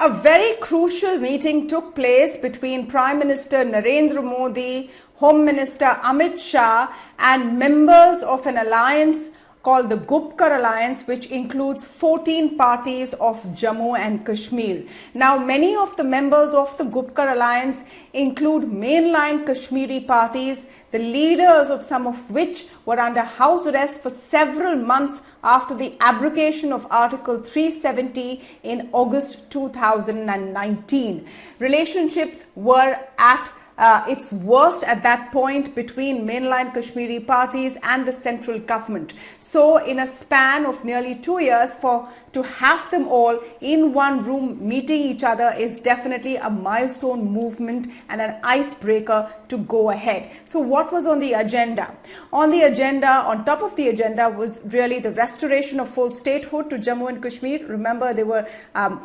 A very crucial meeting took place between Prime Minister Narendra Modi, Home Minister Amit Shah, and members of an alliance called the Gupkar Alliance, which includes 14 parties of Jammu and Kashmir. Now, many of the members of the Gupkar Alliance include mainline Kashmiri parties, the leaders of some of which were under house arrest for several months after the abrogation of Article 370 in August 2019. Relationships were at its worst at that point between mainline Kashmiri parties and the central government. So in a span of nearly 2 years, to have them all in one room meeting each other is definitely a milestone movement and an icebreaker to go ahead. So what was on the agenda? On top of the agenda was really the restoration of full statehood to Jammu and Kashmir. Remember, they were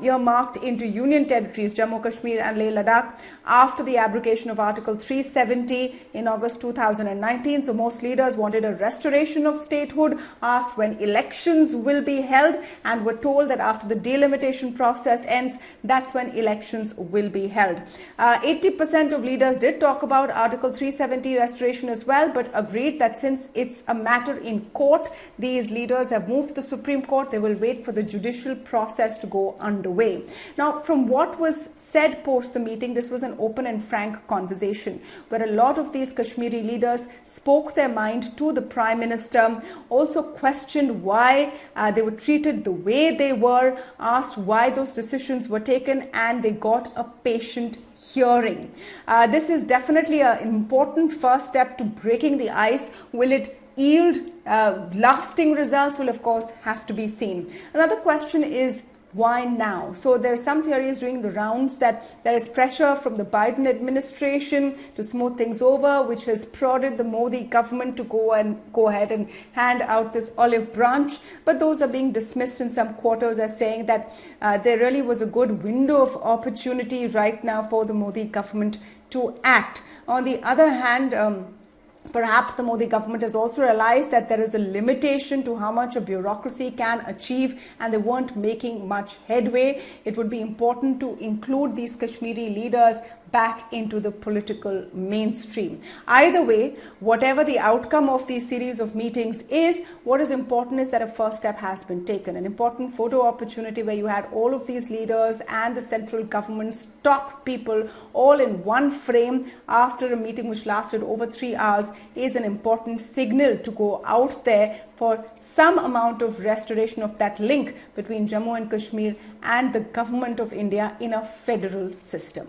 earmarked into union territories, Jammu, Kashmir and Leh Ladakh, after the abrogation of Article 370 in August 2019. So most leaders wanted a restoration of statehood, asked when elections will be held, and were told that after the delimitation process ends, that's when elections will be held. 80% of leaders did talk about Article 370 restoration as well, but agreed that since it's a matter in court, these leaders have moved to the Supreme Court. They will wait for the judicial process to go underway. Now, from what was said post the meeting, this was an open and frank conversation where a lot of these Kashmiri leaders spoke their mind to the Prime Minister, also questioned why they were treated the way they were, asked why those decisions were taken, and they got a patient hearing. This is definitely an important first step to breaking the ice. Will it yield lasting results? Will of course have to be seen. Another question is, why now? So there are some theories doing the rounds that there is pressure from the Biden administration to smooth things over, which has prodded the Modi government to go ahead and hand out this olive branch. But those are being dismissed in some quarters as saying that there really was a good window of opportunity right now for the Modi government to act. On the other hand, perhaps the Modi government has also realized that there is a limitation to how much a bureaucracy can achieve, and they weren't making much headway. It would be important to include these Kashmiri leaders back into the political mainstream. Either way, whatever the outcome of these series of meetings is, what is important is that a first step has been taken. An important photo opportunity where you had all of these leaders and the central government's top people all in one frame after a meeting which lasted over 3 hours is an important signal to go out there for some amount of restoration of that link between Jammu and Kashmir and the government of India in a federal system.